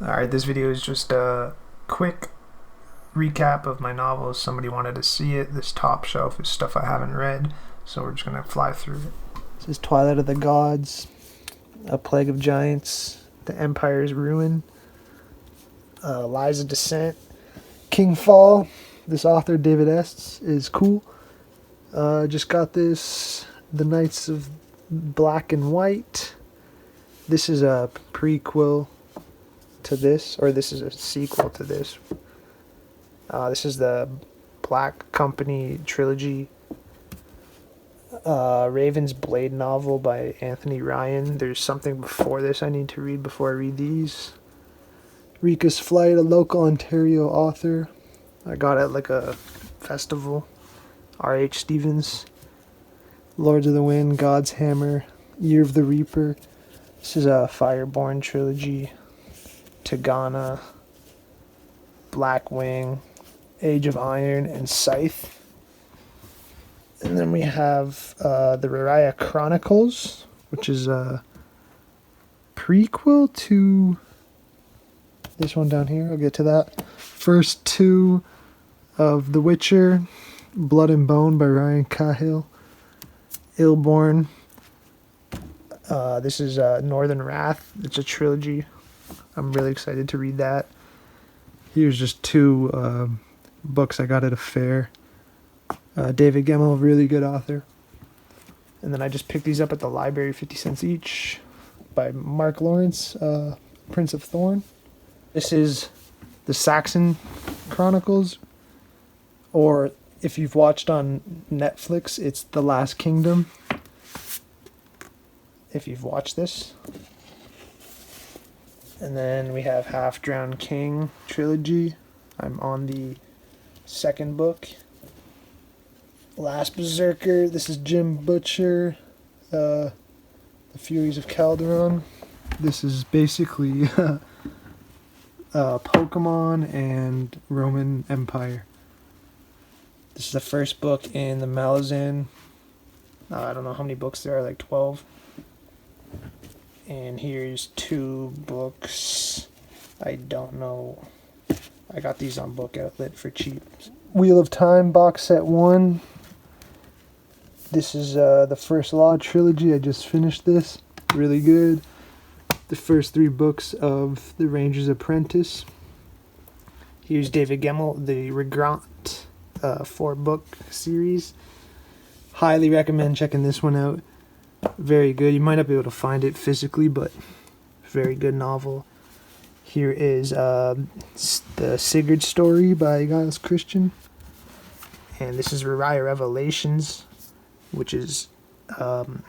Alright, this video is just a quick recap of my novels. Somebody wanted to see it. This top shelf is stuff I haven't read, so we're just going to fly through it. This is Twilight of the Gods, A Plague of Giants, The Empire's Ruin, Lies of Descent, King Fall. This author, David Estes, is cool. Just got this, The Knights of Black and White. This is a prequel to this, or this is a sequel to this. This is the Black Company trilogy. Raven's Blade novel by Anthony Ryan. There's something before this I need to read before I read these. Rika's Flight, a local Ontario author. I got it at like a festival. R.H. Stevens. Lords of the Wind, God's Hammer, Year of the Reaper. This is a Fireborn trilogy. Tagana, Blackwing, Age of Iron, and Scythe. And then we have the Rariah Chronicles, which is a prequel to this one down here. I'll get to that. First two of The Witcher, Blood and Bone by Ryan Cahill, Illborn. This is Northern Wrath. It's a trilogy. I'm really excited to read that. Here's just two books I got at a fair. David Gemmell, really good author. And then I just picked these up at the library, 50 cents each, by Mark Lawrence, Prince of Thorn. This is the Saxon Chronicles, or if you've watched on Netflix, it's The Last Kingdom. If you've watched this. And then we have Half Drowned King trilogy. I'm on the second book. Last Berserker. This is Jim Butcher. The Furies of Calderon. This is basically Pokemon and Roman Empire. This is the first book in the Malazan. I don't know how many books there are, like 12. And here's two books. I don't know. I got these on Book Outlet for cheap. Wheel of Time box set 1. This is the First Law trilogy. I just finished this. Really good. The first 3 books of The Ranger's Apprentice. Here's David Gemmell, the Regrant 4-book series. Highly recommend checking this one out. Very good. You might not be able to find it physically, but very good novel. Here is the Sigurd story by Giles Christian. And this is Rariah Revelations, which is the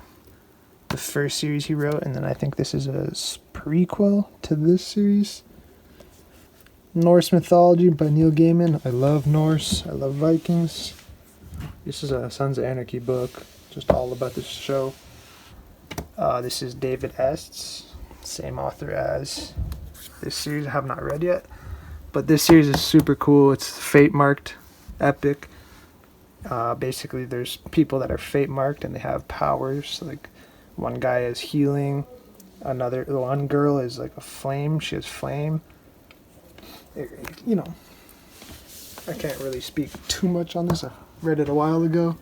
first series he wrote. And then I think this is a prequel to this series. Norse Mythology by Neil Gaiman. I love Norse. I love Vikings. This is a Sons of Anarchy book. Just all about this show. This is David Estes, same author as this series I have not read yet. But this series is super cool. It's fate marked, epic. Basically, there's people that are fate marked and they have powers. Like one guy is healing, one girl is like a flame. She has flame. I can't really speak too much on this. I read it a while ago.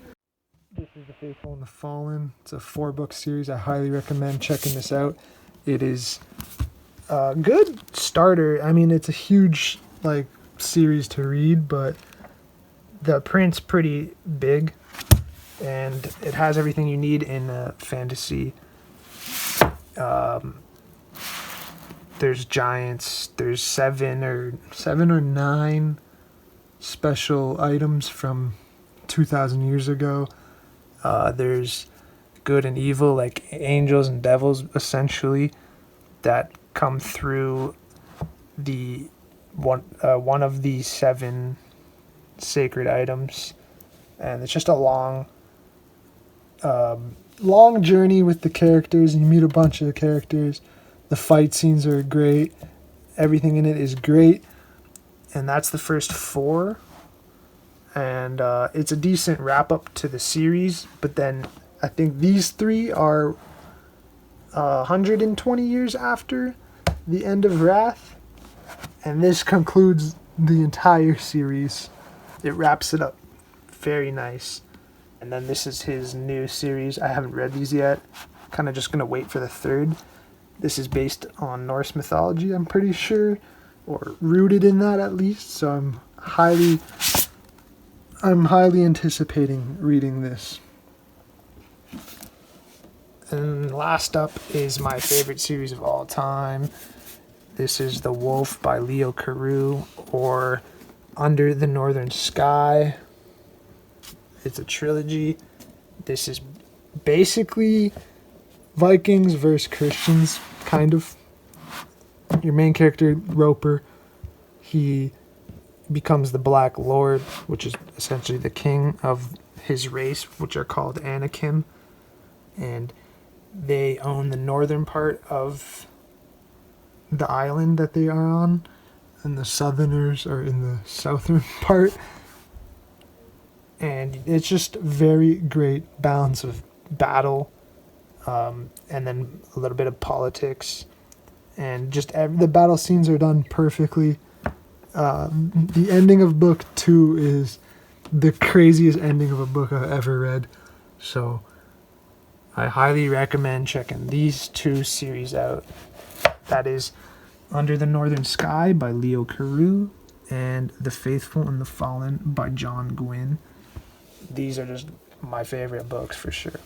This is The Faithful and the Fallen. It's a 4-book series. I highly recommend checking this out. It is a good starter. I mean, it's a huge series to read, but the print's pretty big, and it has everything you need in a fantasy. There's giants. There's 7 or 9 special items from 2,000 years ago. There's good and evil, like angels and devils, essentially, that come through the one of the 7 sacred items, and it's just a long journey with the characters, and you meet a bunch of characters. The fight scenes are great. Everything in it is great, and that's the first 4. And it's a decent wrap up to the series, but then I think these 3 are 120 years after the end of Wrath, And this concludes the entire series. It wraps it up. Very nice. And then this is his new series. I haven't read these yet. Kind of just going to wait for the third. This is based on Norse mythology, I'm pretty sure, or rooted in that at least. So I'm highly anticipating reading this. And last up is my favorite series of all time. This is The Wolf by Leo Carew, or Under the Northern Sky. It's a trilogy. This is basically Vikings versus Christians, kind of. Your main character, Roper, he becomes the Black Lord, which is essentially the king of his race, which are called Anakim. And they own the northern part of the island that they are on, and the southerners are in the southern part. And it's just very great balance of battle, and then a little bit of politics, and just the battle scenes are done perfectly. The ending of book 2 is the craziest ending of a book I've ever read, so I highly recommend checking these 2 series out. That is Under the Northern Sky by Leo Carew and The Faithful and the Fallen by John Gwynne. These are just my favorite books for sure.